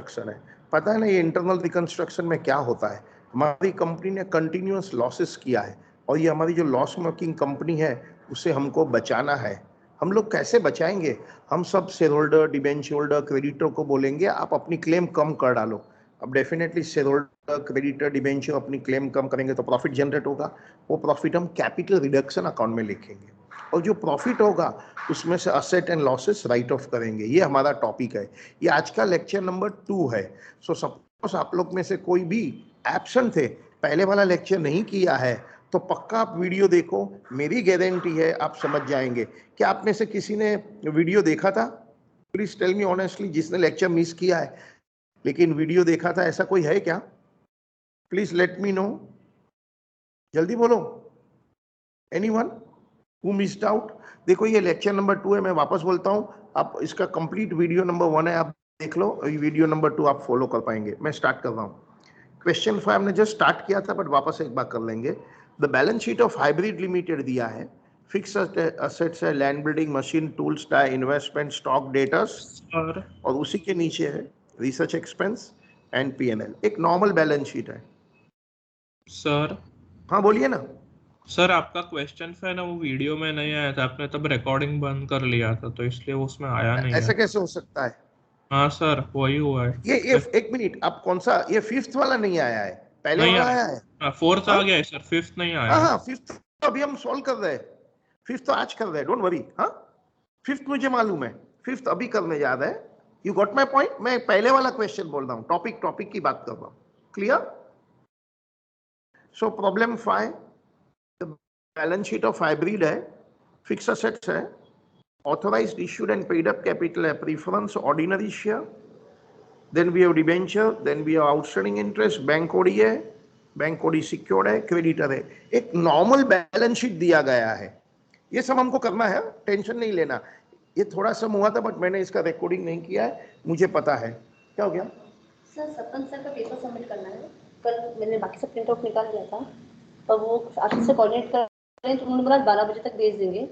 Reconstruction है। पता है ना ये इंटरनल रिकंस्ट्रक्शन में क्या होता है? हमारी कंपनी ने कंटिन्यूअस लॉसेस किया है और ये हमारी जो लॉस मेकिंग कंपनी है उसे हमको बचाना है। हम लोग कैसे बचाएंगे? हम सब share holder, debenture holder, creditor को बोलेंगे आप अपनी क्लेम कम कर डालो। अब definitely share holder, creditor, debenture अपनी क्लेम कम करेंगे तो प्रॉफिट जनरेट होगा। वो प्रॉफिट हम कैपिटल रिडक्शन अकाउंट में लिखेंगे और जो प्रॉफिट होगा उसमें से asset and losses right of करेंगे। ये हमारा टॉपिक है। ये आज का लेक्चर नंबर 2 है। सो सपोज आप लोग में से कोई भी एब्सेंट थे, पहले वाला लेक्चर नहीं किया है, तो पक्का आप वीडियो देखो। मेरी गारंटी है आप समझ जाएंगे। क्या आप में से किसी ने वीडियो देखा था? प्लीज टेल मी ऑनेस्टली, जिसने लेक्चर मिस किया है लेकिन वीडियो देखा था, ऐसा कोई है क्या? प्लीज लेट मी नो, जल्दी बोलो। Anyone who missed out? देखो ये लेक्चर नंबर 2 है, मैं वापस बोलता हूं, आप इसका कंप्लीट वीडियो नंबर 1 है, आप देख लो, वीडियो नंबर 2 आप फॉलो कर पाएंगे। मैं स्टार्ट कर रहा हूं। क्वेश्चन 5 हमने जस्ट स्टार्ट किया था बट वापस एक बार कर लेंगे। The balance sheet of hybrid limited दिया है। फिक्स असेट्स है, land, building, machine, tools, die, investment, stock, debtors, sir और उसी के नीचे है रिसर्च एक्सपेंस एंड P&L। एक नॉर्मल बैलेंस शीट है। सर हाँ बोलिए ना। सर आपका क्वेश्चन है ना, वो वीडियो में नहीं आया था, आपने तब रिकॉर्डिंग बंद कर लिया था तो इसलिए वो उसमें आया नहीं ऐसा है। कैसे हो सकता है? हाँ सर वही हुआ है। ये एक मिनट, आप कौन सा, ये 5th वाला नहीं आया है, पहले नहीं वाला आया। आया है? हाँ, 4th हाँ आ गया है सर, 5th नहीं आया हाँ है। हाँ, 5th तो अभी हम सॉल्व कर रहे हैं। 5th तो आज कर रहे हैं, डोंट वरी। हाँ 5th मुझे मालूम है, 5th अभी करने जा रहे हैं। You got my point. मैं पहले वाला क्वेश्चन बोल रहा हूँ, टॉपिक की बात कर रहा हूँ। Clear? So problem 5, balance sheet of hybrid है, फिक्स असेट्स है, authorized, issued and paid up capital है, preference, ordinary share, then we have debenture, then we have outstanding interest, bank OD है, बैंक ओडी सिक्योर्ड है, creditor है। एक normal balance sheet दिया गया है। ये सब हमको करना है, टेंशन नहीं लेना। ये थोड़ा सा हुआ था बट मैंने इसका रिकॉर्डिंग नहीं किया है, मुझे पता है। क्या हो गया सर? सपन सर का पेपर सबमिट करना है। कल मैंने बाकी सब प्रिंट आउट निकाल लिया था और वो आशीष से कोऑर्डिनेट कर रहे हैं तो उन्होंने बोला 12 बजे तक भेज देंगे।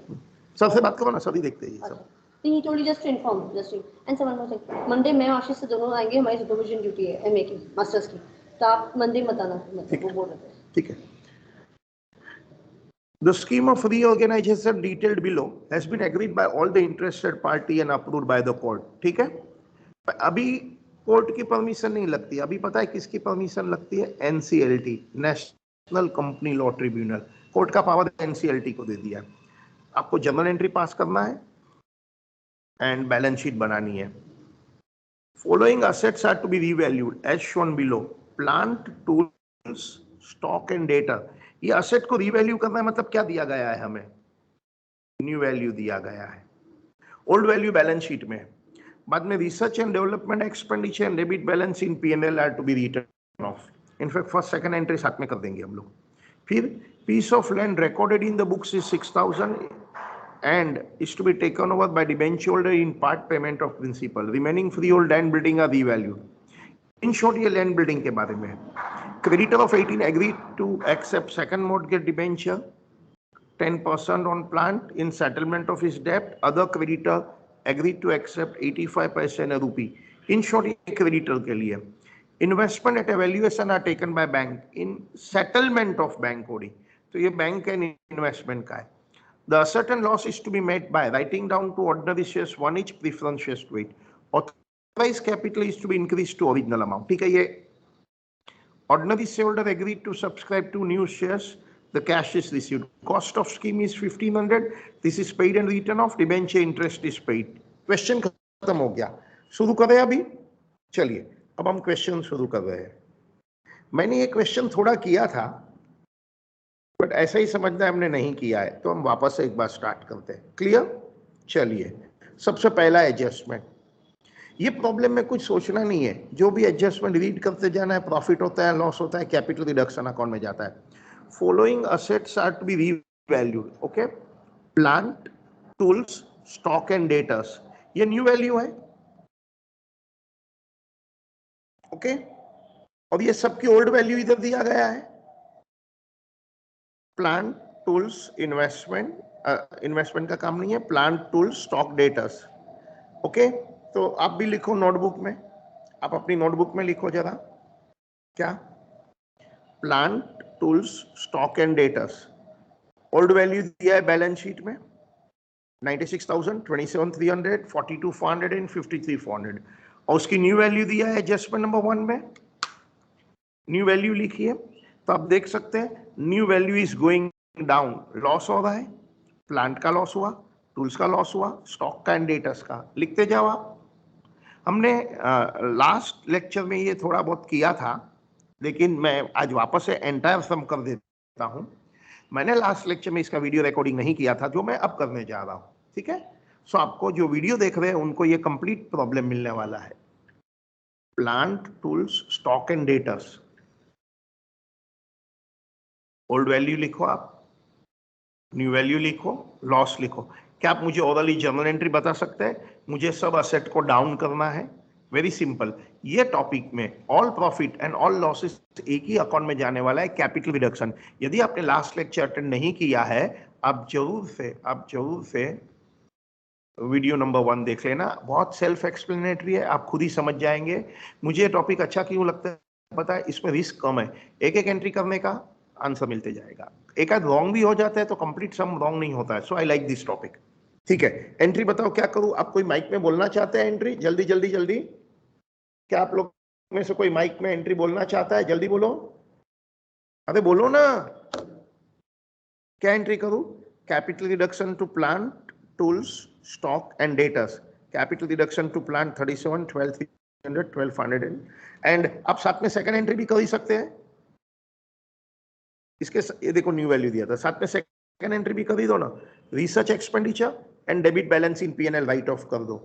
सबसे बात करो ना, सभी देखते हैं ये सब। नहीं, told just to inform just and sir one more thing, Monday मैं आशीष से दोनों आएंगे, हमारी सुपरविजन ड्यूटी है एमए की, मास्टर्स की, तो आप मंडे मत आना, मतलब वो बोल रहे थे। ठीक है। The scheme of reorganization detailed below has been agreed by all the interested party and approved by the court. ठीक है? अभी कोर्ट की परमिशन नहीं लगती। अभी पता है किसकी परमिशन लगती है? NCLT, national company law tribunal. Court का पावर NCLT को दे दिया। आपको जर्नल एंट्री पास करना है एंड बैलेंस शीट बनानी है। Following assets are to be revalued as shown below. Plant, tools, stock and data. ये असेट को रीवैल्यू करना है, मतलब क्या दिया गया है हमें? न्यू वैल्यू दिया गया है। ओल्ड वैल्यू बैलेंस शीट में। बाद में research and development expenditure and debit balance in P&L are to be written off. In fact first second entry साथ में कर देंगे हम लोग। फिर piece of land recorded in the books is 6,000 and is to be taken over by debenture holder in part payment of principal. Remaining freehold land building are revalued. In short, ये land building के बारे में। Creditor of 18 agreed to accept second mortgage debenture, 10% on plant in settlement of his debt. Other creditor agreed to accept 85% rupee. In short, ये creditor के लिए। Investment at evaluation are taken by bank in settlement of bank OD. तो ये bank and investment का है। The asset and loss is to be made by writing down to ordinary shares 1 each, preference shares 2 each. Authorized capital is to be increased to original amount. ठीक है? ये ordinary shareholder agreed to subscribe to new shares. The cash is received. Cost of scheme is 1,500. This is paid and written off. Debenture interest is paid. Question खत्म हो गया। शुरू करें अभी? चलिए अब हम क्वेश्चन शुरू कर रहे हैं। मैंने ये क्वेश्चन थोड़ा किया था बट ऐसा ही समझना हमने नहीं किया है, तो हम वापस से एक बार स्टार्ट करते हैं। क्लियर? चलिए सबसे पहला एडजस्टमेंट। ये प्रॉब्लम में कुछ सोचना नहीं है, जो भी एडजस्टमेंट रीड करते जाना है। प्रॉफिट होता है, लॉस होता है, कैपिटल रिडक्शन अकाउंट में जाता है। Following assets are to be revalued. Okay, plant, tools, stock and debtors, ये न्यू वैल्यू है। ओके, और ये सबकी ओल्ड वैल्यू इधर दिया गया है। प्लांट, टूल्स, इन्वेस्टमेंट का काम नहीं है। Plant, tools, stock, debtors. Okay, तो आप भी लिखो नोटबुक में। आप अपनी नोटबुक में लिखो जरा, क्या? Plant, tools, stock and debtors. Old value दिया है बैलेंस शीट में 96,000, 27,300, 42,400 एंड 53,400, और उसकी न्यू वैल्यू दिया है एडजस्टमेंट नंबर 1 में। न्यू वैल्यू लिखिए तो आप देख सकते हैं new value is going down, loss हो रहा है। प्लांट का लॉस हुआ, टूल्स का लॉस हुआ, स्टॉक का एंड डेटर्स का। लिखते जाओ आप। हमने लास्ट लेक्चर में ये थोड़ा बहुत किया था, लेकिन मैं आज वापस से एंटायर सम कर देता हूं। मैंने लास्ट लेक्चर में इसका वीडियो रिकॉर्डिंग नहीं किया था, जो मैं अब करने जा रहा हूं, ठीक है? सो आपको जो वीडियो देख रहे हैं उनको ये कंप्लीट प्रॉब्लम मिलने वाला है। Plant, tools, stock and debtors. Old value लिखो आप, न्यू वैल्यू लिखो, लॉस लिखो। क्या आप मुझे ओरली जर्नल एंट्री बता सकते हैं? मुझे सब असेट को डाउन करना है। वेरी सिंपल, ये टॉपिक में all profit and all losses एक ही अकाउंट में जाने वाला है, कैपिटल रिडक्शन। यदि आपने लास्ट लेक्चर अटेंड नहीं किया है, आप जरूर से वीडियो नंबर 1 देख लेना। बहुत सेल्फ एक्सप्लेनेटरी है, आप खुद ही समझ जाएंगे। मुझे ये टॉपिक अच्छा क्यों लगता है पता है? इसमें रिस्क कम है, एक एक एंट्री करने का आंसर मिलते जाएगा। एक आध रॉन्ग भी हो जाता है तो कंप्लीट सम रॉन्ग नहीं होता है। सो आई लाइक दिस टॉपिक। ठीक है, एंट्री बताओ क्या करूं? आप कोई माइक में बोलना चाहते हैं एंट्री? जल्दी जल्दी जल्दी। क्या आप लोग में से कोई माइक में एंट्री बोलना चाहता है? जल्दी बोलो, अरे बोलो ना। क्या एंट्री करूं? Capital reduction to plant, tools, stock and debtors. Capital reduction to plant 37, 12,300, 12,500 and आप साथ में सेकंड एंट्री भी कर ही सकते हैं। इसके ये देखो न्यू वैल्यू दिया था, साथ में सेकंड एंट्री भी कर ही दो ना। Research expenditure and debit balance in PNL write off कर दो।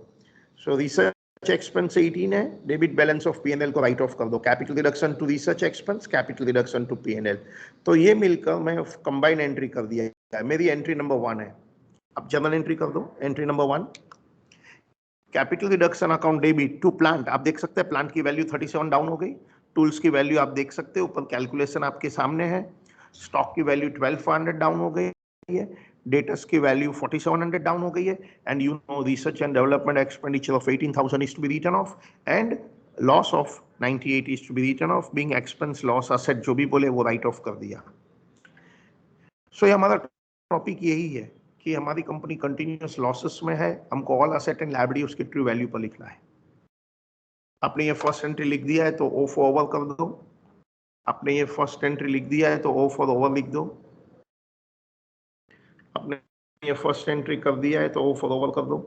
सो रिसर्च एक्सपेंस 18 है, डेबिट बैलेंस ऑफ पीएनएल को राइट ऑफ कर दो। Capital reduction to research expense, capital reduction to PNL. तो ये मिलकर मैं कंबाइन एंट्री कर दिया है। मेरी एंट्री नंबर 1 है। अब जर्नल एंट्री कर दो। Entry number 1, capital reduction account debit to plant. आप देख सकते हैं प्लांट की वैल्यू 37 डाउन हो गई। टूल्स की वैल्यू आप देख सकते हैं, ऊपर कैलकुलेशन आपके सामने है। स्टॉक की वैल्यू 12,400 डाउन हो गई है। डेटर्स की वैल्यू 4,700 डाउन हो गई है। And you know research and development expenditure of 18,000 is to be written off and loss of 98 is to be written off being expense, loss, asset, जो भी बोले वो राइट ऑफ कर दिया। सो ये हमारा टॉपिक यही है कि हमारी कंपनी कंटिन्यूअस लॉसेस में है, हमको ऑल असेट एंड लायबिलिटी उसके ट्रू वैल्यू पर लिखना है। आपने ये फर्स्ट एंट्री लिख दिया है तो ओ फॉर ओवर कर दो। आपने ये फर्स्ट एंट्री लिख दिया है तो ओ फॉर ओवर लिख दो। आपने ये फर्स्ट एंट्री कर दिया है तो ओ फॉर ओवर कर दो।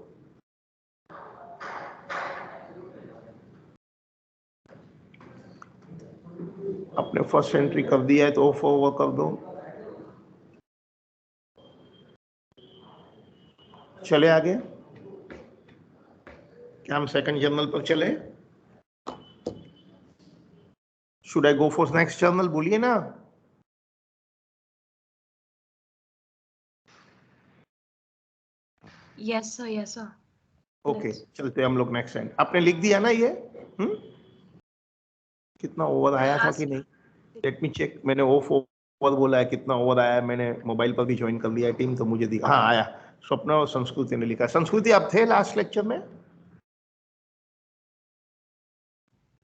आपने फर्स्ट एंट्री कर दिया है तो ओ फॉर ओवर कर दो। चले आगे, क्या हम सेकंड जर्नल पर चले? Should I go for next journal? बोलिए ना। Yes sir, yes sir. Okay, चलते हम लोग नेक्स्ट एंड। आपने लिख दिया ना ये? कितना ओवर आया था कि नहीं? Let me check. मैंने ओवर बोला है, कितना ओवर आया है? मैंने मोबाइल पर भी ज्वाइन कर लिया है टीम, तो मुझे दिखा। हाँ आया। स्वप्ना और संस्कृति ने लिखा। संस्कृति आप थे लास्ट लेक्चर में?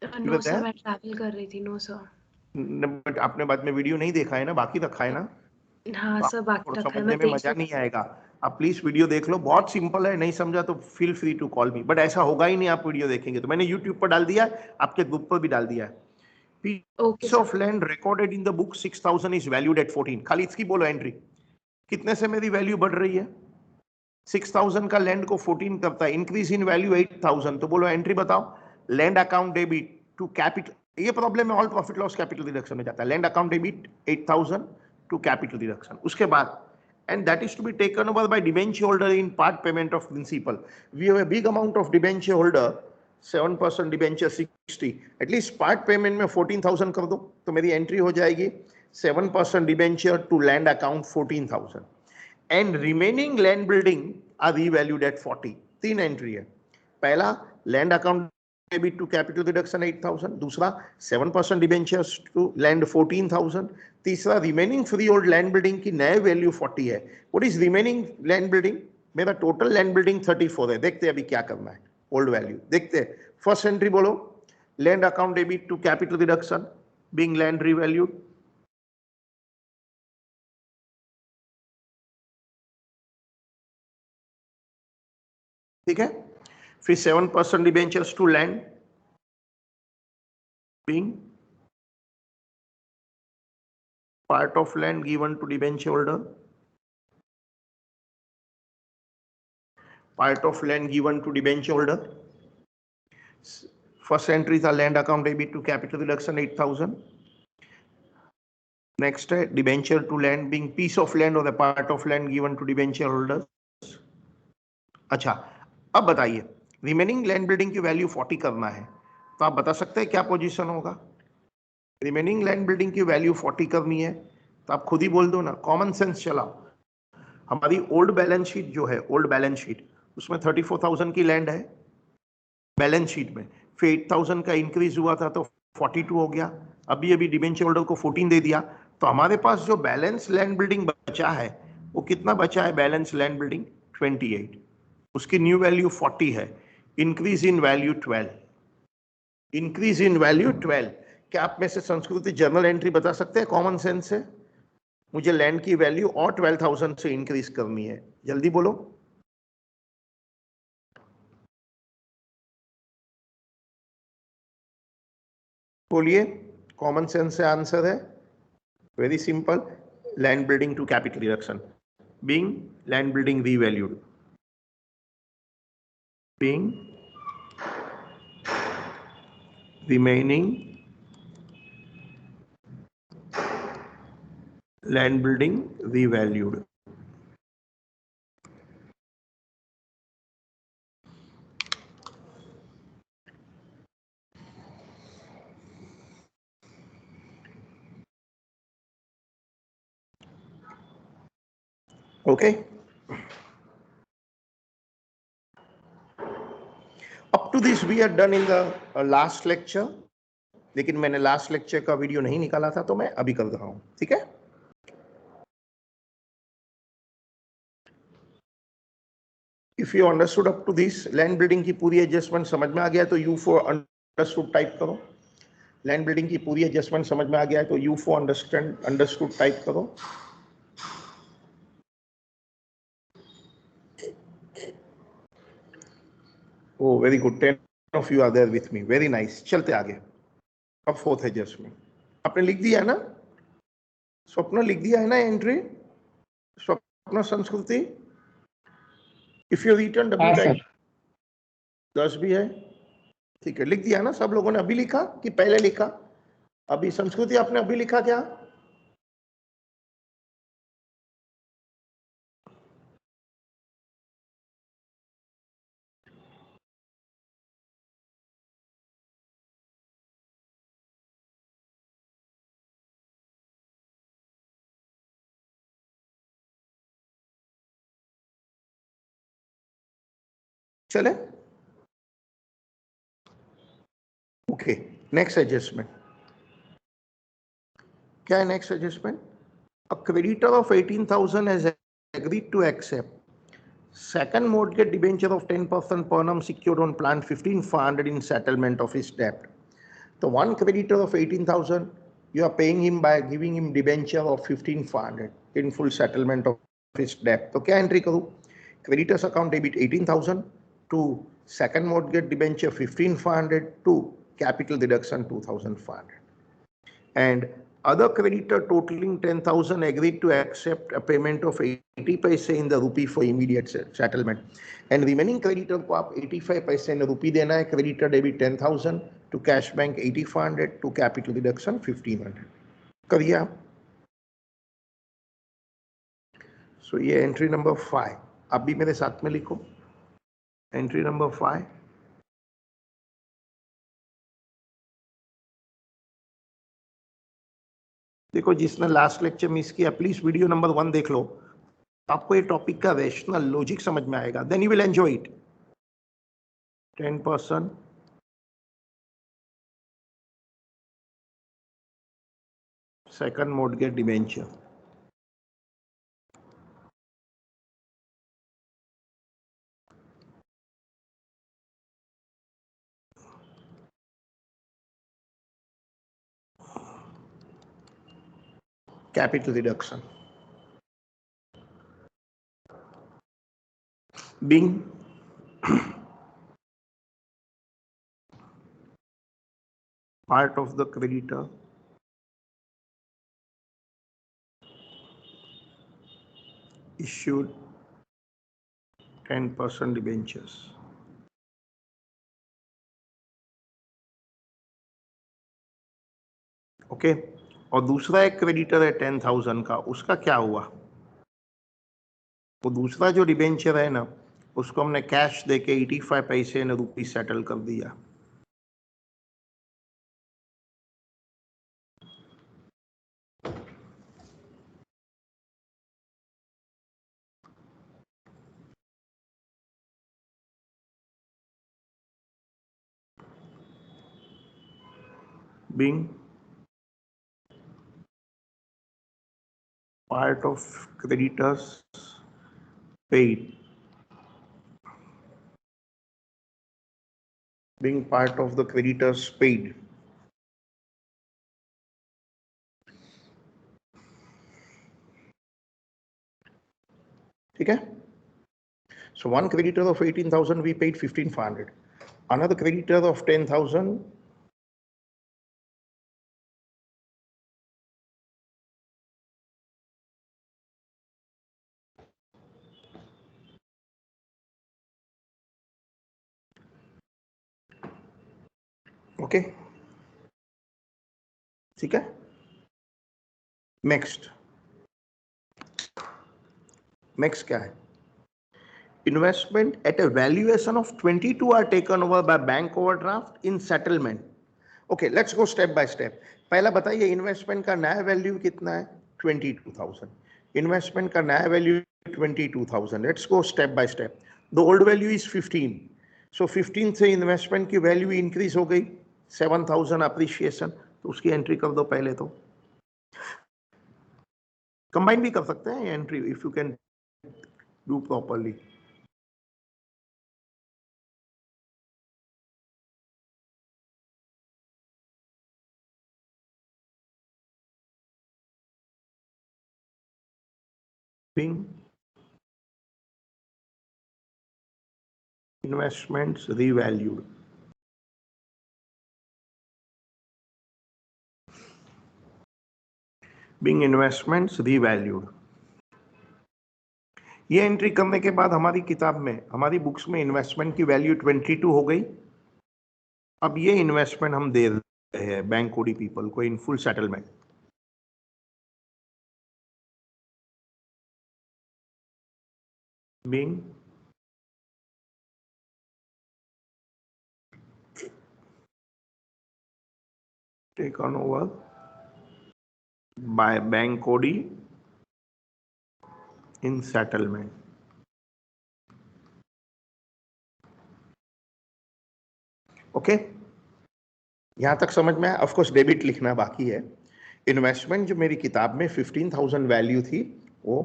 नो सर, मैं ट्रैवल कर रही थी। No sir. बट आपने बाद में वीडियो नहीं देखा है ना, बाकी रखा है ना? हाँ तो सर, बाकी आपको रखा है। समझने मैं में मजा नहीं आएगा। आप प्लीज वीडियो देख लो, बहुत सिंपल है। नहीं समझा तो feel free to call me, but ऐसा होगा ही नहीं आप वीडियो देखेंगे तो। मैंने यूट्यूब पर डाल दिया है, आपके ग्रुप पर भी डाल दिया है। Okay Piece of land recorded in the book 6,000 is valued at 14। खाली इसकी बोलो एंट्री, कितने से मेरी वैल्यू बढ़ रही है? 6,000 का लैंड को 14 करता है, इंक्रीज इन वैल्यू 8,000। तो बोलो एंट्री बताओ। Land account debit to capital. ये प्रॉब्लम है, all profit loss capital reduction में जाता है। Land account debit 8,000 to capital reduction. उसके बाद and that is to be taken over by debenture holder in part payment of principal. We have a big amount of debenture holder, 7% debenture 60, at least part payment में 14,000 कर दो तो मेरी entry हो जाएगी 7% debenture to land account 14,000 and remaining land building are revalued at 40। तीन entry है। पहला land account debit to capital reduction 8,000, दूसरा 7% डिबेंचर्स टू लैंड 14,000, तीसरा remaining freehold land building की नए वैल्यू 40 है। What is remaining land building? मेरा total land building 34 है। देखते हैं अभी क्या करना है। ओल्ड वैल्यू देखते हैं। फर्स्ट एंट्री बोलो, Land account debit to capital reduction being land revalued. ठीक है, फिर 7% debentures to land being part of land given to debenture holder, part of land given to debenture holder. First entry is a land account debit to capital reduction 8,000. Next है debenture to land being piece of land or the part of land given to debenture holders. अच्छा, अब बताइए remaining land building की value 40 करना है, तो आप बता सकते हैं क्या पोजीशन होगा? रिमेनिंग लैंड बिल्डिंग की वैल्यू 40 करनी है तो आप खुद ही बोल दो ना, कॉमन सेंस चलाओ। हमारी ओल्ड बैलेंस शीट जो है, ओल्ड बैलेंस शीट, उसमें 34,000 की लैंड है बैलेंस शीट में, फिर 8,000 का इंक्रीज हुआ था तो 42 हो गया, अभी अभी डिबेंचर होल्डर को 14 दे दिया, तो हमारे पास जो बैलेंस लैंड बिल्डिंग बचा है वो कितना बचा है? बैलेंस लैंड बिल्डिंग 28, उसकी न्यू वैल्यू 40 है, increase in value 12, increase in value 12। क्या आप में से संस्कृति जर्नल एंट्री बता सकते हैं कॉमन सेंस से? मुझे लैंड की वैल्यू और 12,000 से इंक्रीज करनी है, जल्दी बोलो। बोलिए, कॉमन सेंस से आंसर है very simple, land building to capital reduction being land building revalued, being remaining land building revalued. Okay, up to this we are done in the last lecture, लेकिन मैंने last lecture का video नहीं निकाला था तो मैं अभी कर रहा हूं, ठीक है? If you understood up to this, land building की पूरी एडजस्टमेंट समझ में आ गया तो यू फॉर अंडरस्टूड टाइप करो। लैंड बिल्डिंग की पूरी एडजस्टमेंट समझ में आ गया है तो यू फॉर अंडरस्टूड टाइप करो। Oh very good, 10 of you are there with me, very nice. चलते आगे, अब फोर्थ एडजस्टमेंट आपने लिख दिया है ना? स्वप्न लिख दिया है ना एंट्री? स्वप्न संस्कृति, if you return W type 10 भी है, ठीक है, लिख दिया ना सब लोगों ने? अभी लिखा कि पहले लिखा? अभी संस्कृति आपने अभी लिखा क्या? चले, ओके। नेक्स्ट एडजस्टमेंट क्या है? Next adjustment, a creditor of 18,000 has agreed to accept second mortgage debenture of 10% per annum secured on plan 15,500 in settlement of his debt. The one creditor of 18,000, you are paying him by giving him debenture of 15,500 in full settlement of his debt. तो क्या entry करूँ? Creditors account debit 18,000 to second mortgage debenture 15,500 to capital deduction 2,500. And other creditor totaling 10,000 agreed to accept a payment of 80 paise in the rupee for immediate settlement. And remaining creditor को आप 85 पैसे in rupee देना है। Creditor debit 10,000 to cash bank 8,500 to capital deduction 1,500। करिए आप। So ये entry number 5, आप भी मेरे साथ में लिखो। एंट्री नंबर 5, देखो जिसने लास्ट लेक्चर मिस किया प्लीज वीडियो नंबर 1 देख लो, आपको ये टॉपिक का रैशनल लॉजिक समझ में आएगा, then you will enjoy it. 10% second mortgage debenture, capital reduction. Being part of the creditor issued 10% debentures. Okay और दूसरा एक क्रेडिटर है 10,000 का, उसका क्या हुआ? वो दूसरा जो डिबेंचर है ना, उसको हमने कैश देके 85 पैसे ने रुपीस सेटल कर दिया. Being part of creditors paid. Being part of the creditors paid. ठीक है? So one creditor of 18,000 we paid 15,500. Another creditor of 10,000 okay ठीक है. नेक्स्ट क्या है? Investment at a valuation of 22 are taken over by bank overdraft in settlement. Okay, let's go step by step. पहला बताइए investment का नया value कितना है? 22,000. इन्वेस्टमेंट का नया value 22,000. Let's go step by step. The old value is 15. सो 15 से investment की वैल्यू इंक्रीज हो गई 7,000 अप्रिशिएशन, तो उसकी एंट्री कर दो. पहले तो कंबाइन भी कर सकते हैं entry if you can do properly. Being investments revalued. Being investments revalued. ये एंट्री करने के बाद हमारी किताब में, हमारी बुक्स में इन्वेस्टमेंट की वैल्यू 22 हो गई. अब ये इन्वेस्टमेंट हम दे रहे हैं बैंक कोडी पीपल को in full settlement. Being taken over by bank Cody in settlement. Okay यहां तक समझ में आया? ऑफ कोर्स डेबिट लिखना बाकी है. इन्वेस्टमेंट जो मेरी किताब में 15,000 वैल्यू थी वो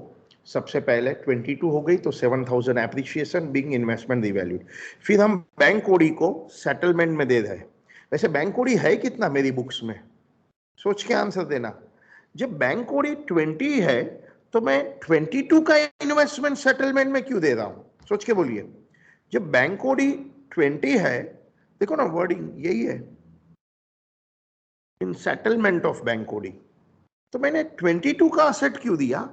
सबसे पहले 22 हो गई, तो 7,000 एप्रिशिएशन बिंग इन्वेस्टमेंट रिवैल्यूड. फिर हम बैंक कोडी को सेटलमेंट में दे रहे. वैसे बैंक कोडी है कितना मेरी बुक्स में? सोच के आंसर देना. जब बैंक कोडी 20 है तो मैं 22 का इन्वेस्टमेंट सेटलमेंट में क्यों दे रहा हूं? सोच के बोलिए. जब बैंक कोडी 20 है, देखो ना वर्डिंग यही है, इन सेटलमेंट ऑफ बैंक कोडी, तो मैंने 22 का असेट क्यों दिया?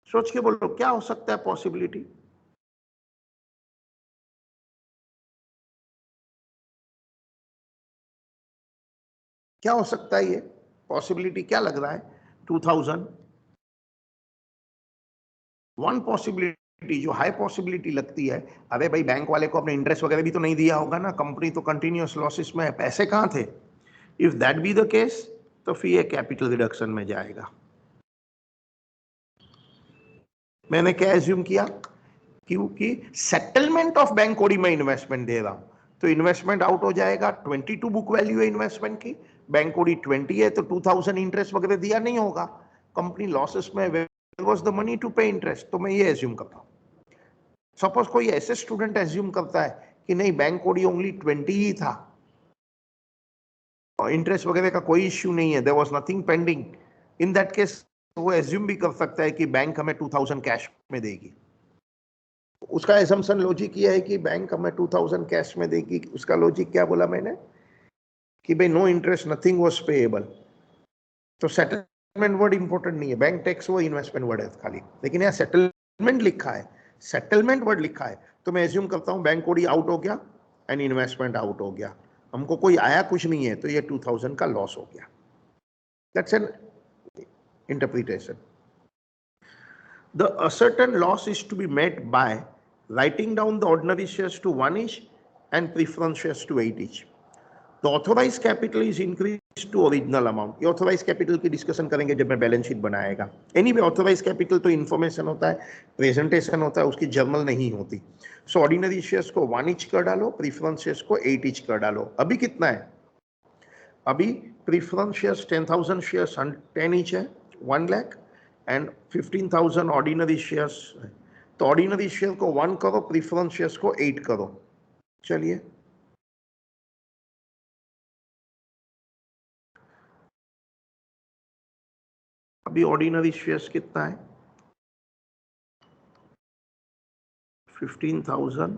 सोच के बोलो क्या हो सकता है पॉसिबिलिटी? क्या हो सकता है ये पॉसिबिलिटी? क्या लग रहा है? 2000. वन पॉसिबिलिटी जो हाई पॉसिबिलिटी लगती है, अरे भाई बैंक वाले को अपने इंटरेस्ट वगैरह भी तो नहीं दिया होगा ना, कंपनी तो कंटिन्यूअस लॉसेस में है, पैसे कहां थे? If that be the case तो फिर ये कैपिटल रिडक्शन में जाएगा. मैंने क्या एज्यूम किया? क्योंकि सेटलमेंट ऑफ बैंक कोडी में इन्वेस्टमेंट दे रहा हूं, तो इन्वेस्टमेंट आउट हो जाएगा. 22 बुक वैल्यू है इन्वेस्टमेंट की, बैंक कोडी 20 है, तो 2000 इंटरेस्ट वगैरह दिया नहीं होगा, कंपनी लॉसेस में, where was the money to pay interest. तो मैं ये एज्यूम करता हूं. सपोज कोई ऐसे स्टूडेंट एज्यूम करता है कि नहीं बैंक कोडी ओनली 20 ही था और इंटरेस्ट वगैरह का कोई इश्यू नहीं है, there was nothing pending. In that case तो वो एज्यूम भी कर सकता है कि बैंक हमें 2000 कैश में देगी। उसका एजम्पशन लॉजिक ये है कि बैंक हमें 2000 कैश में देगी। उसका लॉजिक क्या बोला मैंने कि भाई no interest nothing was payable. तो सेटलमेंट वर्ड इंपॉर्टेंट नहीं है, बैंक टैक्स वो इन्वेस्टमेंट वर्ड है खाली, लेकिन यहाँ सेटलमेंट लिखा है, सेटलमेंट वर्ड लिखा है, तो मैं एज्यूम करता हूँ बैंक कोडी आउट हो गया एंड इन्वेस्टमेंट आउट हो गया, हमको कोई आया कुछ नहीं है, तो ये 2000 का लॉस हो गया। That's an interpretation. The ascertain loss is to be met by writing down the ordinary shares to 1 each and preference shares to 8 each. The authorized capital is increased to original amount. ये authorized capital की discussion करेंगे जब मैं balance sheet बनाएगा। Anyway, authorized capital तो information होता है, presentation होता है, उसकी जर्नल नहीं होती। सो ऑर्डिनरी शेयर्स को 1 ईच कर डालो, प्रीफरेंस शेयर्स को 8 ईच कर डालो। अभी कितना है? अभी प्रीफरेंस शेयर्स 10,000 शेयर्स 10 ईच है, 1 लाख, एंड 15,000 ऑर्डिनरी शेयर्स। तो ऑर्डिनरी शेयर को 1 करो, प्रीफरेंस शेयर्स को 8 करो। चलिए, अभी ऑर्डिनरी शेयर्स कितना है? 15,000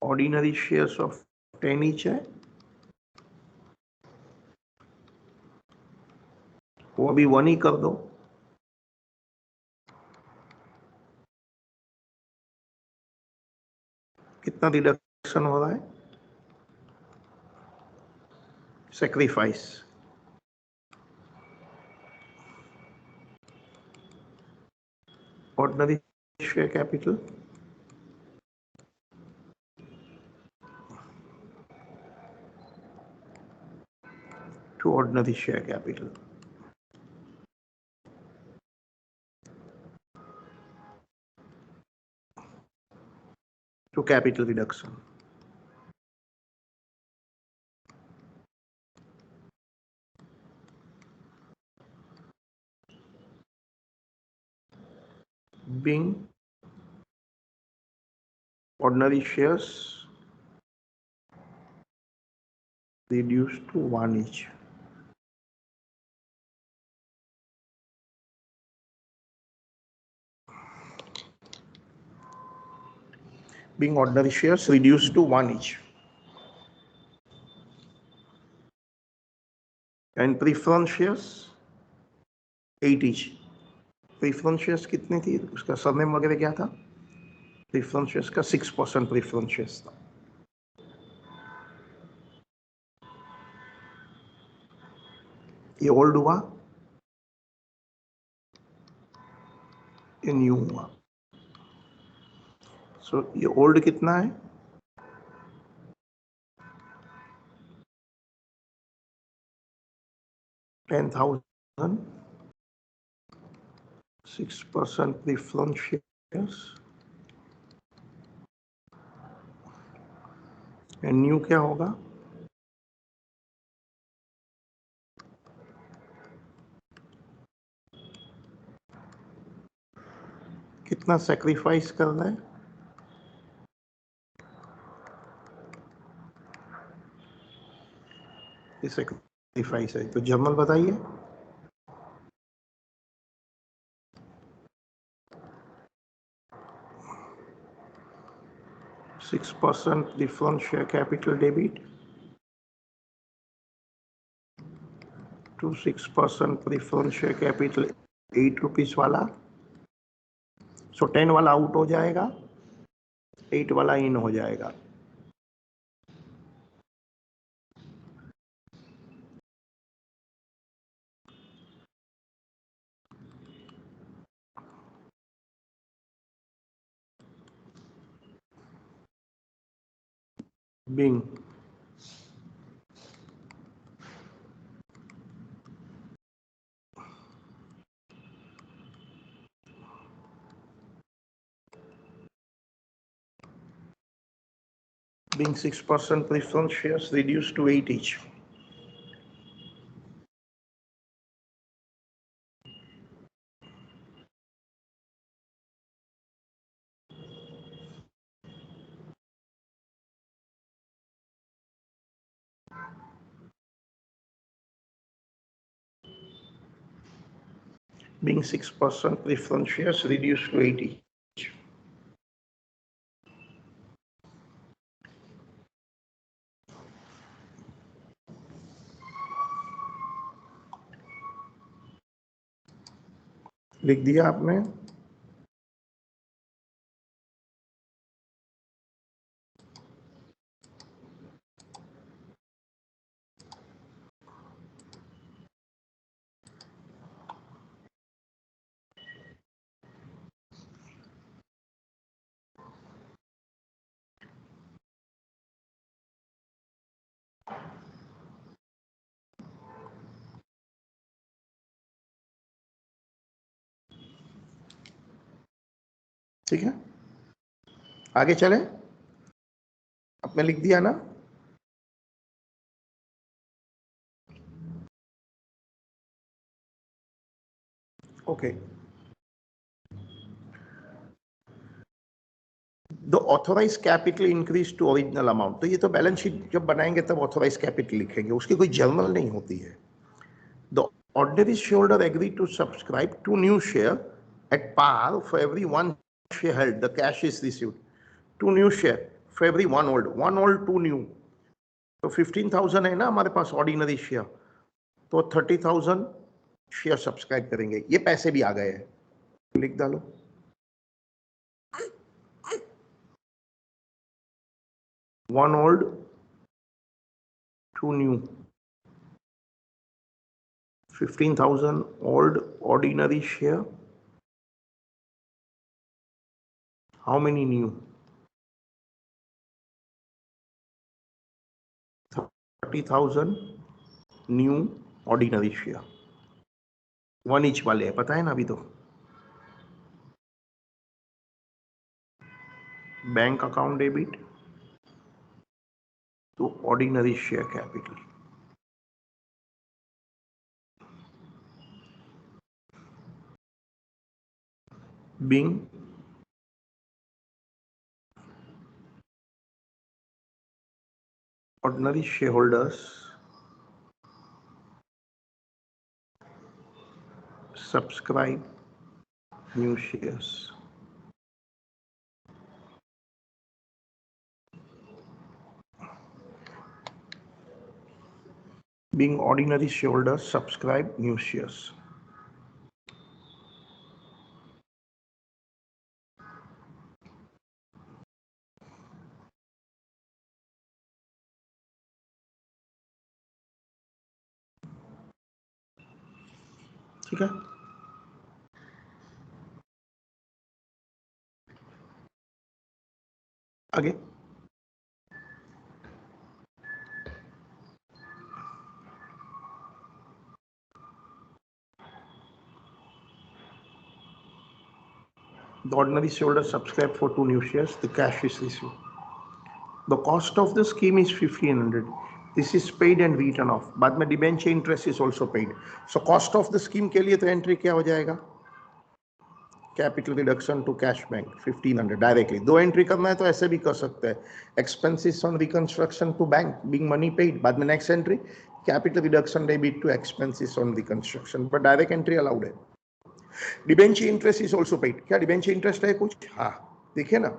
ऑर्डिनरी शेयर्स ऑफ 10 ईच है, वो अभी 1 ही कर दो। कितना रिडक्शन हो रहा है? Sacrifice. Ordinary share capital to ordinary share capital. To capital reduction. Being ordinary shares reduced to 1 each. Being ordinary shares reduced to 1 each. And preference shares 8 each. Preference shares कितनी थी? उसका सरनेम वगैरह क्या था? Preference shares का 6% preference shares था। ये old हुआ, ये न्यू हुआ। सो ये ओल्ड कितना है? 10,000, 6% preference shares, एंड न्यू क्या होगा? कितना सेक्रीफाइस करना है? ये सेक्रीफाइस है, तो जर्नल बताइए। %6 preference share capital debit to 6% preference share capital 8 rupees वाला। सो 10 वाला आउट हो जाएगा, 8 वाला इन हो जाएगा। Being being 6% preference shares reduced to 8 each. being 6% preference shares reduced to 80. लिख दिया आपने? ठीक है, आगे चले। आपने लिख दिया ना? Okay. The authorise capital increase to original amount, तो ये तो बैलेंस शीट जब बनाएंगे तब ऑथोराइज कैपिटल लिखेंगे, उसकी कोई जर्नल नहीं होती है। The ordinary shareholder agree to subscribe 2 new share at par for every 1 share held, the cash is received. 2 new share for every 1 old 2 new, तो 15,000 है ना हमारे पास ऑर्डिनरी शेयर, तो 30,000 शेयर सब्सक्राइब करेंगे। ये पैसे भी आ गए हैं, लिख डालो। One old, 2 new. 15,000 old ordinary share. How many new? 30,000 new ordinary share. 1 each वाले है, पता है ना अभी तो। Bank account debit to ordinary share capital. Being ordinary shareholders subscribe new shares. Being ordinary shareholders subscribe new shares. ठीक है, आगे। The ordinary shareholder subscribed for 2 new shares. The cash is received. The cost of the scheme is 1,500. This is paid and written off. बाद में debenture interest is also paid. So cost of the scheme के लिए तो entry क्या हो जाएगा? Capital reduction to cash bank 1,500 directly. 2 entry करना है तो ऐसे भी कर सकते हैं, expenses on reconstruction to bank being money paid, बाद में next entry capital reduction debit to expenses on reconstruction, पर डायरेक्ट एंट्री अलाउड है। Debenture interest is also paid. क्या डिबेंचर इंटरेस्ट है कुछ? हाँ, देखिए ना,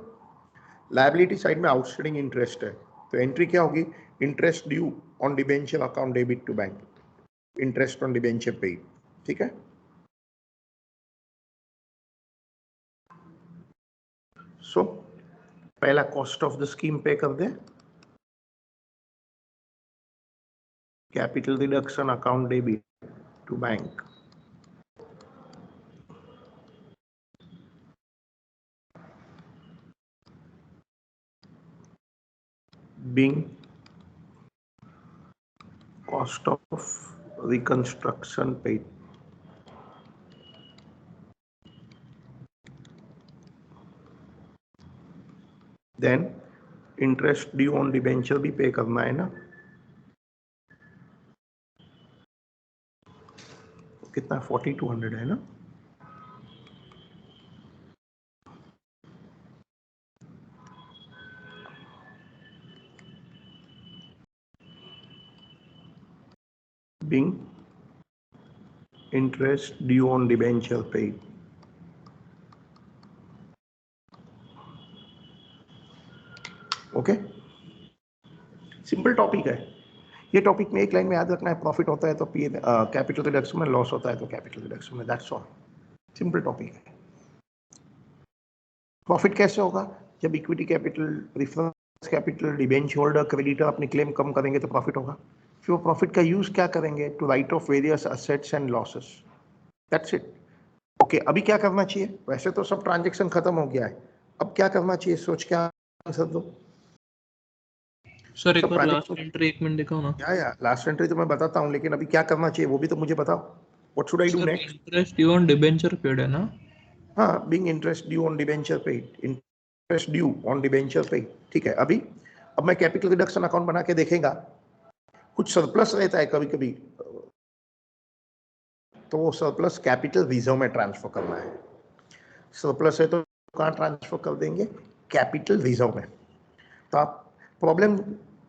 लायबिलिटी साइड में आउटस्टैंडिंग इंटरेस्ट है, तो एंट्री क्या होगी? Interest due on debenture account debit to bank, interest on debenture paid. ठीक है, सो पहला cost of the scheme pay कर दे, capital reduction account debit to bank, being cost of reconstruction paid. Then interest due on debenture भी pay करना है ना, कितना? 4,200 है ना। being interest due on debenture paid. Okay, simple topic है ये। टॉपिक में एक लाइन में याद रखना है, प्रॉफिट होता है तो पी कैपिटल रिडक्शन में, लॉस होता है तो कैपिटल रिडक्शन में, दैट्स ऑल। सिंपल टॉपिक है। प्रॉफिट कैसे होगा? जब equity capital, preference capital, debenture holder, creditor अपनी क्लेम कम करेंगे तो प्रॉफिट होगा। फिर वो प्रॉफिट का यूज क्या करेंगे? To write off various assets and losses, that's it. Okay, अभी क्या करना चाहिए? वैसे तो सब ट्रांजेक्शन खत्म हो गया है, अब क्या करना चाहिए? सोच के आंसर दो सर एक सब बार लास्ट ट्रांजेक्शन। एंट्री 1 मिनट दिखाओ ना। या लास्ट एंट्री तो मैं बताता हूँ, लेकिन अभी क्या करना चाहिए वो भी तो मुझे बताओ। What should I do sir next? Interest due on debenture paid है ना? हाँ, being interest due on debenture paid, interest due on debenture paid, ठीक है। अभी अब मैं कैपिटल रिडक्शन अकाउंट बना के देखेगा, कुछ सरप्लस रहता है कभी कभी, तो वो सरप्लस कैपिटल रिजर्व में ट्रांसफर करना है। सरप्लस है तो कहाँ ट्रांसफर कर देंगे? कैपिटल रिजर्व में। तो आप प्रॉब्लम,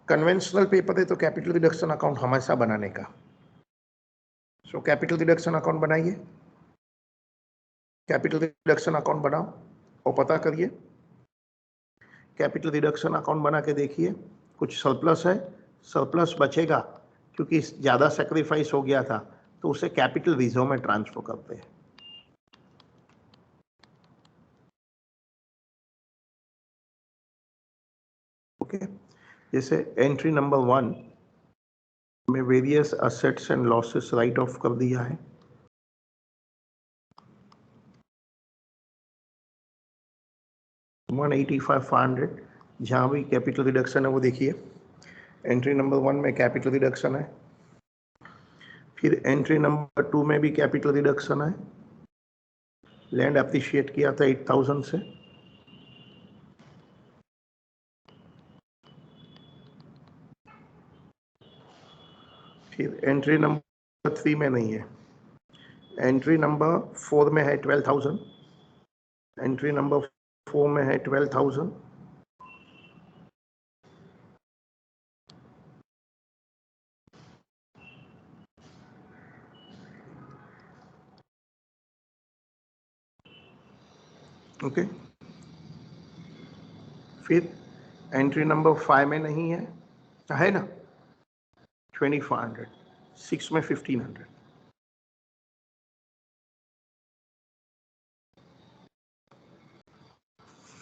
कन्वेंशनल पेपर है तो कैपिटल रिडक्शन अकाउंट हमेशा बनाने का। सो कैपिटल रिडक्शन अकाउंट बनाइए, कैपिटल रिडक्शन अकाउंट बनाओ और पता करिए। कैपिटल रिडक्शन अकाउंट बना के देखिए, कुछ सरप्लस है, सरप्लस बचेगा क्योंकि ज़्यादा सेक्रीफाइस हो गया था, तो उसे कैपिटल रिजर्व में ट्रांसफर करते हैं। ओके, जैसे एंट्री नंबर 1 में various assets and losses right off कर दिया है। $185,500, जहाँ भी कैपिटल रिडक्शन है वो देखिए। एंट्री नंबर 1 में कैपिटल रिडक्शन है, फिर एंट्री नंबर 2 में भी कैपिटल रिडक्शन है। लैंड अप्रिशिएट किया था 8,000 से, फिर एंट्री नंबर 3 में नहीं है, एंट्री नंबर 4 में है 12,000, एंट्री नंबर 4 में है 12,000, ओके। फिर एंट्री नंबर 5 में नहीं है ना 2,500, 6 में 1,500,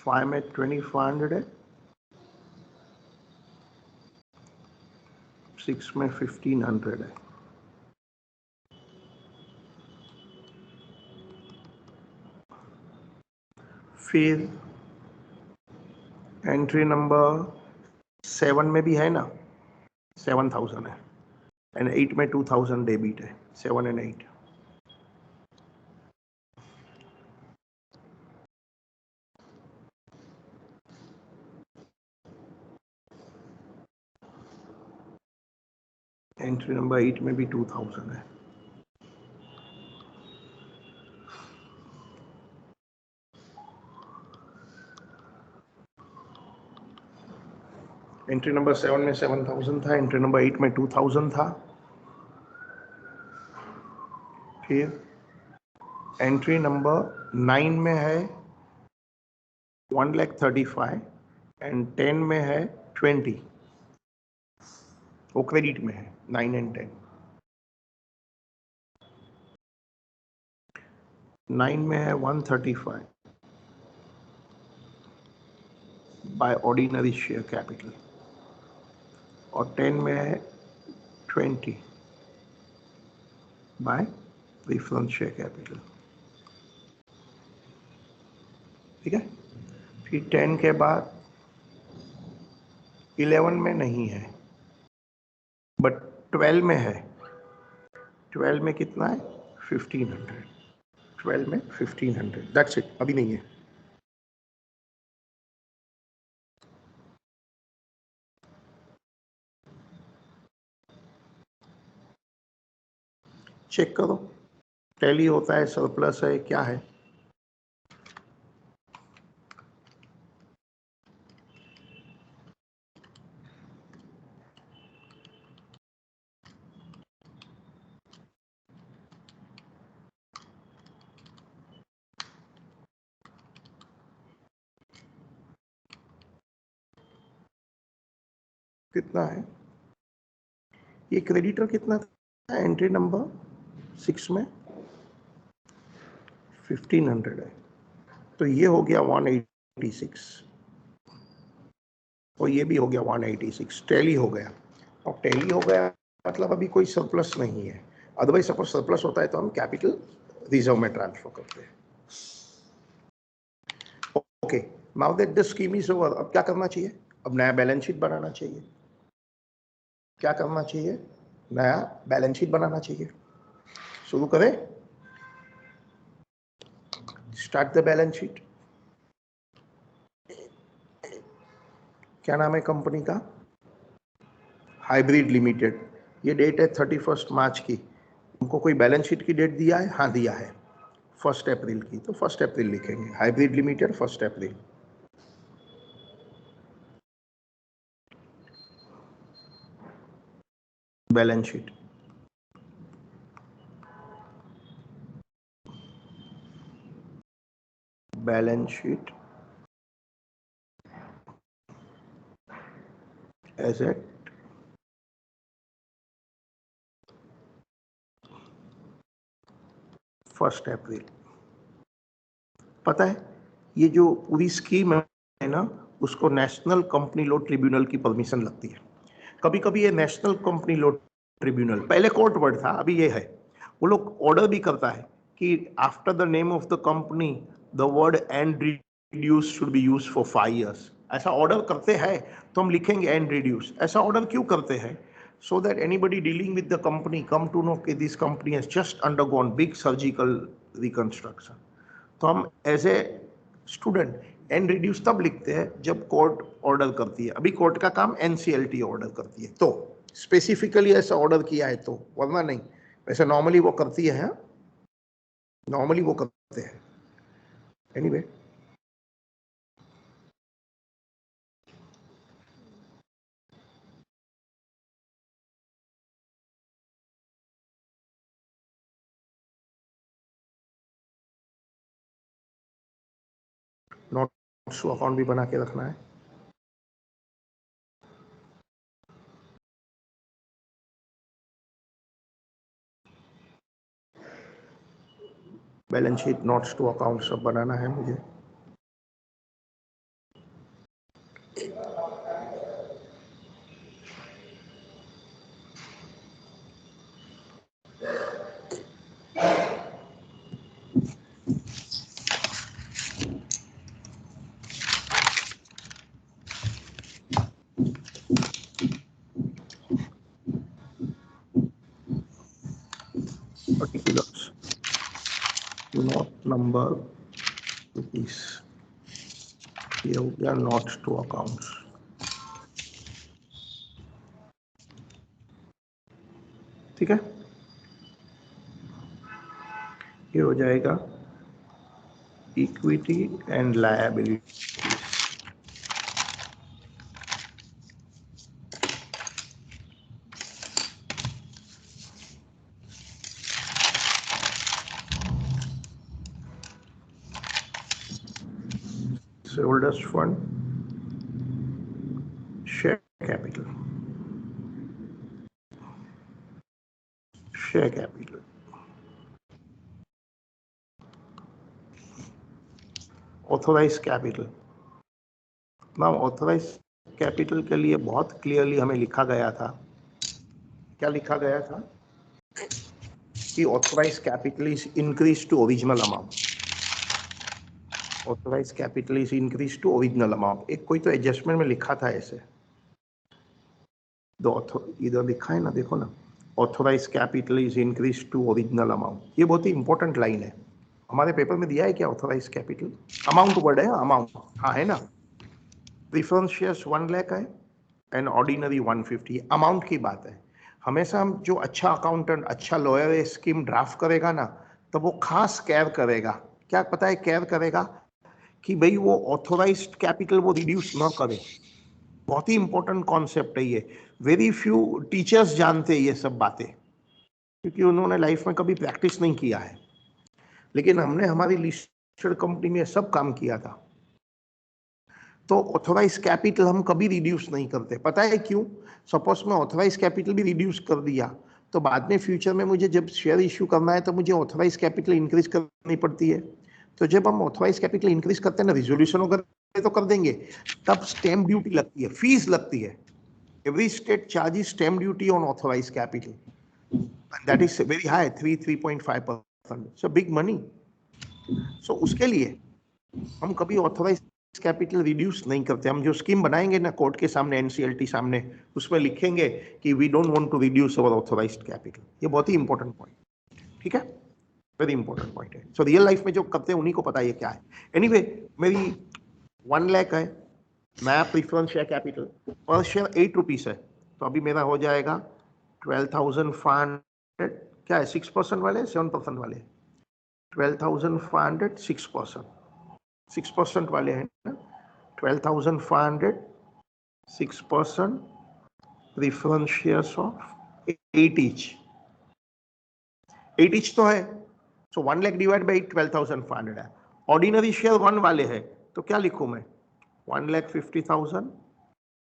5 में 2,500 है, 6 में 1,500 है। फिर एंट्री नंबर 7 में भी है ना 7,000 है, एंड 8 में 2,000 डेबिट है, 7 एंड 8। एंट्री नंबर 8 में भी 2,000 है। एंट्री नंबर 7 में 7,000 था, एंट्री नंबर 8 में 2,000 था। फिर एंट्री नंबर 9 में है 1,35,000 एंड 10 में है 20, वो क्रेडिट में है 9 एंड 10। 9 में है 135 बाय ऑर्डिनरी शेयर कैपिटल, और 10 में है 20 बाय प्रेफरेंस शेयर कैपिटल, ठीक है। फिर 10 के बाद 11 में नहीं है, बट 12 में है। 12 में कितना है 1,500, 12 में 1,500, दैट्स इट, अभी नहीं है। चेक करो, टैली होता है, सरप्लस है, क्या है। कितना है ये क्रेडिटर, कितना था एंट्री नंबर 6 में 1500 है, तो ये हो गया 186 और ये भी हो गया 186, टैली हो गया। और टैली हो गया मतलब अभी कोई सरप्लस नहीं है, अदरवाइज सपोज सरप्लस होता है तो हम कैपिटल रिजर्व में ट्रांसफर करते हैं। Okay, now that the scheme is over, अब क्या करना चाहिए? अब नया बैलेंस शीट बनाना चाहिए। क्या करना चाहिए? नया बैलेंस शीट बनाना चाहिए। शुरू करें, स्टार्ट द बैलेंस शीट। क्या नाम है कंपनी का? Hybrid limited. ये डेट है 31 मार्च की। उनको कोई बैलेंस शीट की डेट दिया है? हाँ दिया है, 1 अप्रैल की, तो 1 अप्रैल लिखेंगे, hybrid limited 1 April. Balance sheet, balance sheet asset first April. पता है ये जो पूरी स्कीम है ना, उसको नेशनल कंपनी लॉ ट्रिब्यूनल की परमिशन लगती है। कभी कभी ये नेशनल कंपनी लॉ ट्रिब्यूनल, पहले कोर्ट वर्ड था, अभी ये है, वो लोग ऑर्डर भी करता है कि after the name of the company the word and reduce should be use for 5 years। ऐसा ऑर्डर करते हैं तो हम लिखेंगे एंड रिड्यूस। ऐसा ऑर्डर क्यों करते हैं? so that anybody dealing with the company come to know that this company has just undergone big surgical reconstruction। तो हम as a student and reduce तब लिखते हैं जब कोर्ट ऑर्डर करती है। अभी कोर्ट का काम एनसीएलटी ऑर्डर करती है, तो स्पेसिफिकली ऐसा ऑर्डर किया है तो, वरना नहीं। वैसे नॉर्मली वो करती है, नॉर्मली वो करते हैं। एनीवे नोट्स अकाउंट भी बना के रखना है। Balance sheet, notes to account सब बनाना है मुझे। पर्टिकुलर्स, नोट नंबर रुपीस, ये हो गया नोट्स टू अकाउंट्स। ठीक है, ये हो जाएगा equity and liability. shareholders fund, share capital, share capital, authorized capital। Now authorise capital के लिए बहुत क्लियरली हमें लिखा गया था, क्या लिखा गया था कि authorise capital is increase to original amount. Authorise capital is increase to original amount. एक कोई तो एडजस्टमेंट में लिखा था ऐसे, इधर लिखा है ना, देखो ना, authorise capital is increase to original amount. ये बहुत ही इंपॉर्टेंट लाइन है, हमारे पेपर में दिया है क्या? ऑथराइज कैपिटल अमाउंट वर्ड है, अमाउंट, हाँ है ना। प्रीफरेंस शेयर्स 1 लाख है एंड ऑर्डिनरी 150, अमाउंट की बात है। हमेशा हम जो अच्छा अकाउंटेंट, अच्छा लॉयर स्कीम ड्राफ्ट करेगा ना, तो वो खास केयर करेगा। क्या पता है केयर करेगा कि भाई वो ऑथोराइज्ड कैपिटल वो रिड्यूस ना करे। बहुत ही इंपॉर्टेंट कॉन्सेप्ट है ये, वेरी फ्यू टीचर्स जानते हैं ये सब बातें, क्योंकि उन्होंने लाइफ में कभी प्रैक्टिस नहीं किया है। लेकिन हमने हमारी लिस्टेड कंपनी में सब काम किया था। तो ऑथोराइज कैपिटल हम कभी रिड्यूस नहीं करते, पता है क्यों? सपोज मैं ऑथोराइज कैपिटल भी रिड्यूस कर दिया तो बाद में फ्यूचर में मुझे जब शेयर इश्यू करना है तो मुझे ऑथोराइज कैपिटल इंक्रीज करनी पड़ती है। तो जब हम ऑथोराइज कैपिटल इंक्रीज करते हैं ना, रिजोल्यूशन वगैरह तो कर देंगे, तब स्टैम्प ड्यूटी लगती है, फीस लगती है। Every state charges stamp duty on authorize capital, that is very high, 3.5%, so big money. So उसके लिए हम कभी ऑथोराइज कैपिटल रिड्यूस नहीं करते। हम जो स्कीम बनाएंगे ना कोर्ट के सामने, एनसीएलटी सामने, उसमें लिखेंगे कि we don't want to reduce our authorised capital. ये बहुत ही इंपॉर्टेंट पॉइंट, ठीक है, वेरी इंपॉर्टेंट पॉइंट है। सो रियल लाइफ में जो करते हैं उन्हीं को पता है ये क्या है। एनीवे, मेरी 1 लाख है नया प्रीफरेंस शेयर कैपिटल, पर शेयर 8 रुपीज है, तो अभी मेरा हो जाएगा 12,500। क्या है, 6% वाले, 7% वाले? 12,500, 6% वाले हैं ना, 12,500, 6%, preference shares of 8 each, 8 each तो है, सो 1 लाख डिवाइड बाई 12,500 है। ऑर्डिनरी शेयर 1 वाले है तो क्या लिखूं मैं, 1,50,000,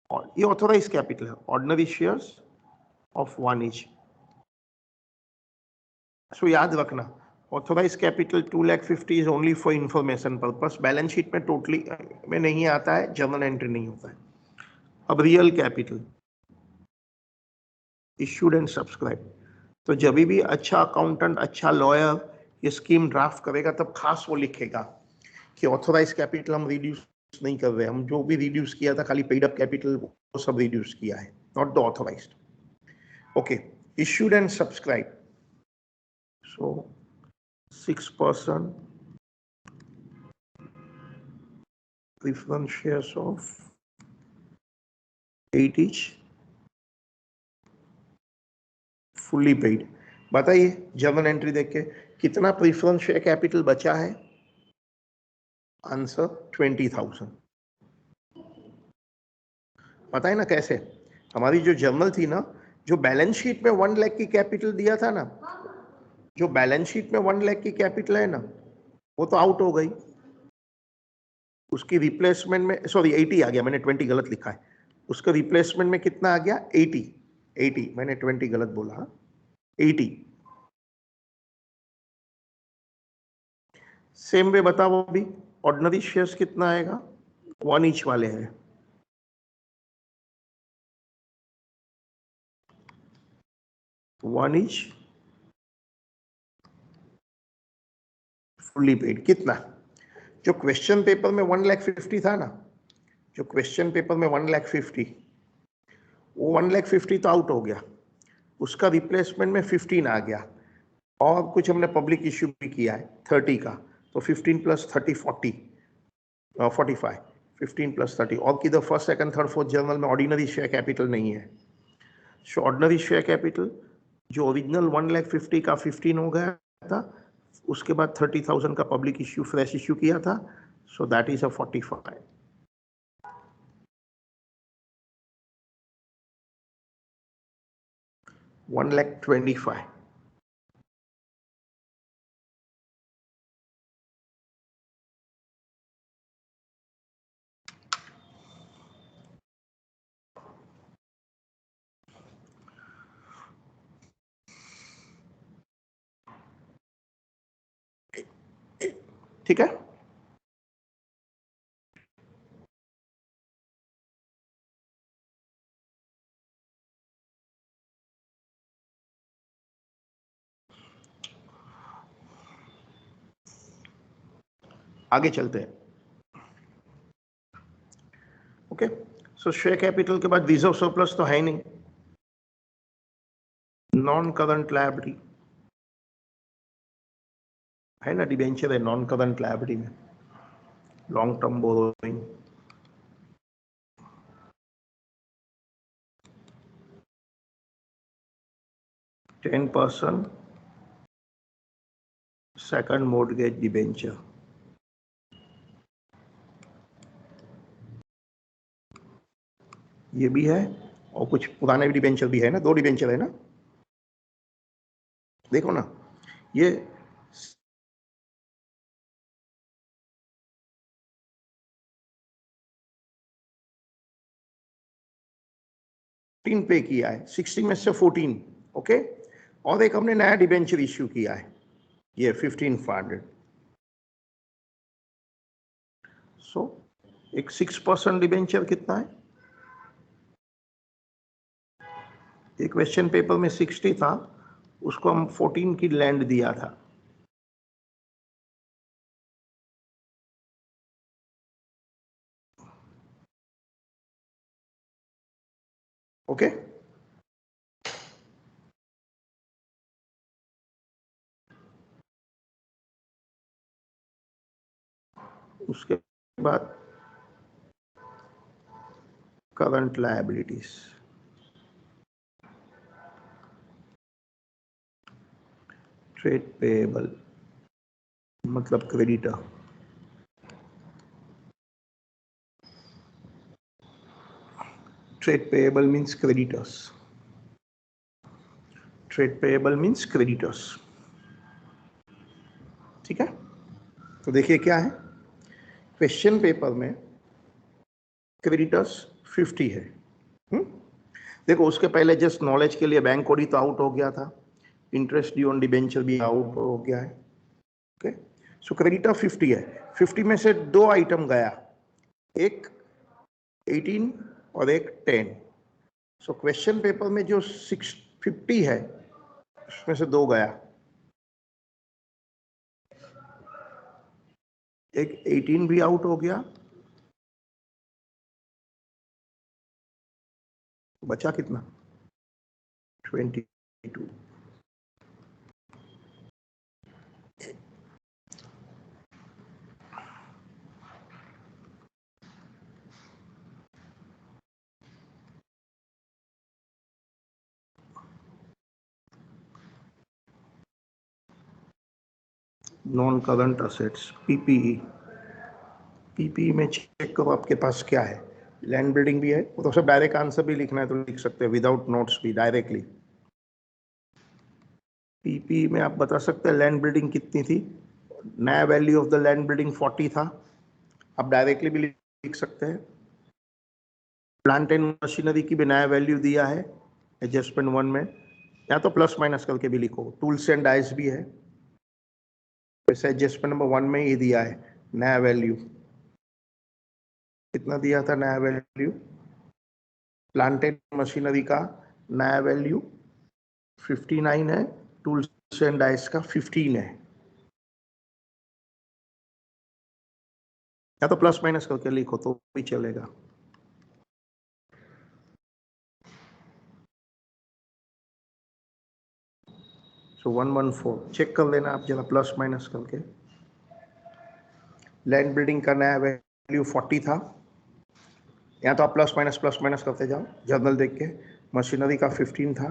और ये ऑथोराइज कैपिटल है, ordinary shares of 1 each. So याद रखना, authorise capital 2,50,000 is only for information purpose, balance sheet में टोटली में नहीं आता है, जर्नल एंट्री नहीं होता है। अब real capital issued and subscribe, तो जब भी अच्छा अकाउंटेंट, अच्छा लॉयर ये स्कीम ड्राफ्ट करेगा तब खास वो लिखेगा कि ऑथोराइज कैपिटल हम रिड्यूस नहीं कर रहे, हम जो भी रिड्यूस किया था खाली पेड अप कैपिटल वो सब रिड्यूस किया है, not the authorised. Okay, issued and subscribe, so 6% preference shares of 8 each, fully paid। बताइए जर्नल एंट्री देख के कितना प्रीफरेंस शेयर कैपिटल बचा है? आंसर 20,000। पता है ना कैसे? हमारी जो जर्नल थी ना, जो बैलेंस शीट में 1 लाख की कैपिटल दिया था ना, जो बैलेंस शीट में 1 लाख की कैपिटल है ना, वो तो आउट हो गई, उसकी रिप्लेसमेंट में, सॉरी 80 आ गया, मैंने 20 गलत लिखा है, उसका रिप्लेसमेंट में कितना आ गया? 80, मैंने 20 गलत बोला, 80। सेम वे बताओ अभी ऑर्डिनरी शेयर्स कितना आएगा? 1 ईच वाले हैं, वन ईच फुल्ली पेड। कितना? जो क्वेश्चन पेपर में 1,50,000 था ना, जो क्वेश्चन पेपर में 1,50,000, वो 1,50,000 तो आउट हो गया, उसका रिप्लेसमेंट में 15 आ गया, और कुछ हमने पब्लिक इश्यू भी किया है 30 का, तो 15 + 30 45, 15 + 30, और किधर first second third fourth journal में ऑर्डिनरी शेयर कैपिटल नहीं है। सो ऑर्डिनरी शेयर कैपिटल जो ओरिजिनल 1,50,000 का 15 हो गया था, उसके बाद 30,000 का पब्लिक इश्यू फ्रेश इश्यू किया था, सो दैट इज अ 45, 1,25,000। ठीक है, आगे चलते हैं। ओके, सो शेयर कैपिटल के बाद रिजर्व सरप्लस तो है ही नहीं, नॉन करंट लायबिलिटी है ना, डिबेंचर है नॉन करंट लायबिलिटी में, long term borrowing, %, second mortgage debenture, ये भी है, और कुछ पुराने भी डिबेंचर भी है ना, 2 डिबेंचर है ना, देखो ना, ये 14 पे किया है, 60 में से 14, ओके। और एक हमने नया डिबेंचर इश्यू किया है, ये 15,500। सो एक 6% डिबेंचर कितना है? एक क्वेश्चन पेपर में 60 था, उसको हम 14 की लैंड दिया था। ओके, उसके बाद करंट लायबिलिटीज, ट्रेड पेएबल मतलब creditor, trade payable means creditors, trade payable means creditors, ठीक है। तो देखिए क्या है, क्वेश्चन पेपर में क्रेडिटर्स 50 है। देखो उसके पहले जस्ट नॉलेज के लिए बैंक कोडी तो आउट हो गया था, इंटरेस्ट ड्यू ऑन डिबेंचर भी आउट हो गया है, ओके। सो क्रेडिटर 50 है, 50 में से दो आइटम गया, एक 18 और एक 10। सो क्वेश्चन पेपर में जो 650 है उसमें से दो गया, एक 18 भी आउट हो गया, बचा कितना? 22। Non current assets, PPE, PPE में चेक करो आपके पास क्या है। लैंड बिल्डिंग भी है, वो तो सब डायरेक्ट आंसर भी लिखना है तो लिख सकते हैं, विदाउट नोट्स भी डायरेक्टली। पीपीई में आप बता सकते हैं लैंड बिल्डिंग कितनी थी, नया value of the land building 40 था, आप डायरेक्टली भी लिख सकते हैं। प्लांट एंड मशीनरी की भी नया वैल्यू दिया है एडजस्टमेंट 1 में, या तो प्लस माइनस करके भी लिखो। टूल्स एंड डाइस भी है, वैसे एडजस्टमेंट नंबर 1 में ही दिया है नया वैल्यू। कितना दिया था नया वैल्यू? प्लांट एंड मशीनरी का नया वैल्यू 59 है, टूल्स एंड डाइस का 15 है, या तो प्लस माइनस करके लिखो तो भी चलेगा। सो 114 चेक कर लेना आप जरा प्लस माइनस करके। लैंड बिल्डिंग का नया वैल्यू 40 था, या तो आप प्लस माइनस करते जाओ जर्नल देख के। मशीनरी का 15 था,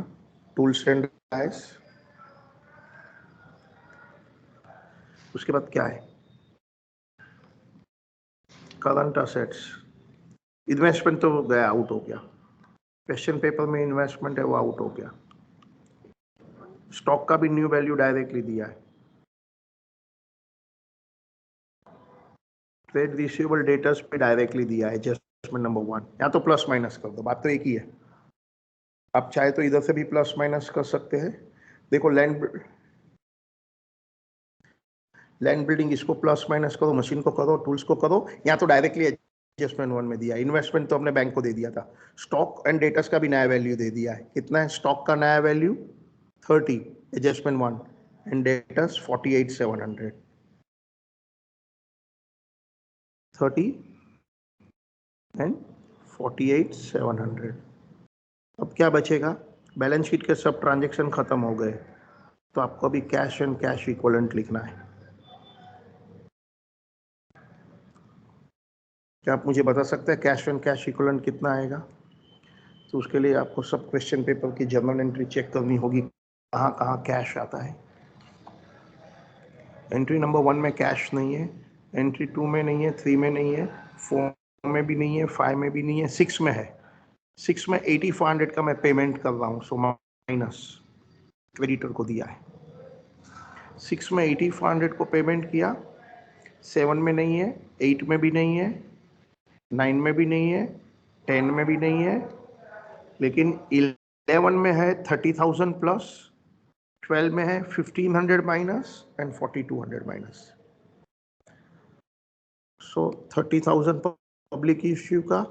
टूल्स एंड डाइस, उसके बाद क्या है? करंट असेट्स, इन्वेस्टमेंट तो गया, आउट हो गया। क्वेश्चन पेपर में इन्वेस्टमेंट है वो आउट हो गया। स्टॉक का भी न्यू वैल्यू डायरेक्टली दिया है। ट्रेड रिसीवेबल डेटर्स पे डायरेक्टली दिया है एडजस्टमेंट नंबर 1, या तो प्लस माइनस कर दो, बात तो एक ही है। आप चाहे तो इधर से भी प्लस माइनस कर सकते हैं। देखो लैंड बिल्डिंग, इसको प्लस माइनस करो, मशीन को करो, टूल्स को करो, या तो डायरेक्टली एडजस्टमेंट 1 में दिया। इन्वेस्टमेंट तो हमने बैंक को दे दिया था। स्टॉक एंड डेटर्स का भी नया वैल्यू दे दिया है। कितना है स्टॉक का नया value? 30 adjustment 1, and debtors 48,700। 30 and 48,700। अब क्या बचेगा? बैलेंस शीट के सब ट्रांजैक्शन खत्म हो गए, तो आपको अभी कैश एंड कैश इक्विवेलेंट लिखना है। क्या आप मुझे बता सकते हैं कैश एंड कैश इक्विवेलेंट कितना आएगा? तो उसके लिए आपको सब क्वेश्चन पेपर की जर्नल एंट्री चेक करनी होगी, कहाँ कहाँ कैश आता है। एंट्री नंबर 1 में कैश नहीं है, एंट्री 2 में नहीं है, 3 में नहीं है, 4 में भी नहीं है, 5 में भी नहीं है, 6 में है। 6 में 8400 का मैं पेमेंट कर रहा हूँ, सो माइनस क्रेडिटर को दिया है। 6 में 8400 को पेमेंट किया, 7 में नहीं है, 8 में भी नहीं है, 9 में भी नहीं है, 10 में भी नहीं है, लेकिन 11 में है 30,000 प्लस, 12 में है 1500 minus and 4200 minus. So 30,000 public issue का,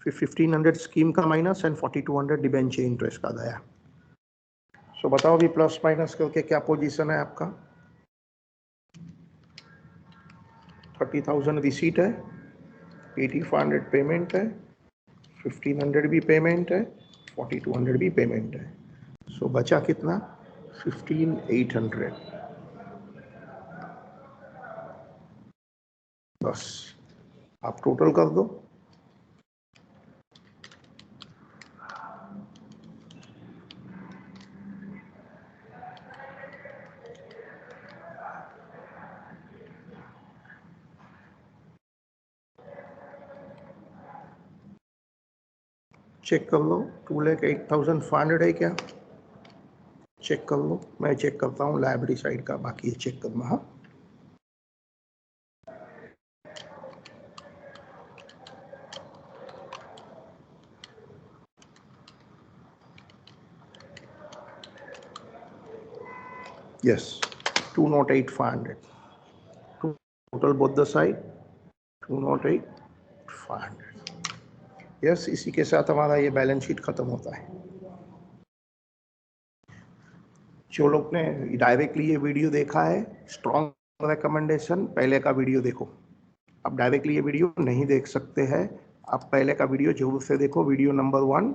फिर 1500 स्कीम का माइनस एंड 4200 डिबेंचर इंटरेस्ट का गया। सो बताओ अभी प्लस माइनस करके क्या पोजीशन है आपका? 30,000 रिसीट है, 8500 पेमेंट है, 1500 भी पेमेंट है, 4200 भी पेमेंट है। सो बचा कितना? 15,800। बस आप टोटल कर दो। चेक कर लो 2,08,500 है क्या? चेक कर लो, मैं चेक करता हूँ लाइब्रेरी साइड का, बाकी चेक करना। हाँ yes 208,500 total both the side 208,500। Yes इसी के साथ हमारा ये बैलेंस शीट खत्म होता है। जो लोग ने डायरेक्टली ये वीडियो देखा है, स्ट्रॉन्ग रिकमेंडेशन पहले का वीडियो देखो। आप डायरेक्टली ये वीडियो नहीं देख सकते हैं, आप पहले का वीडियो जरूर से देखो, वीडियो नंबर 1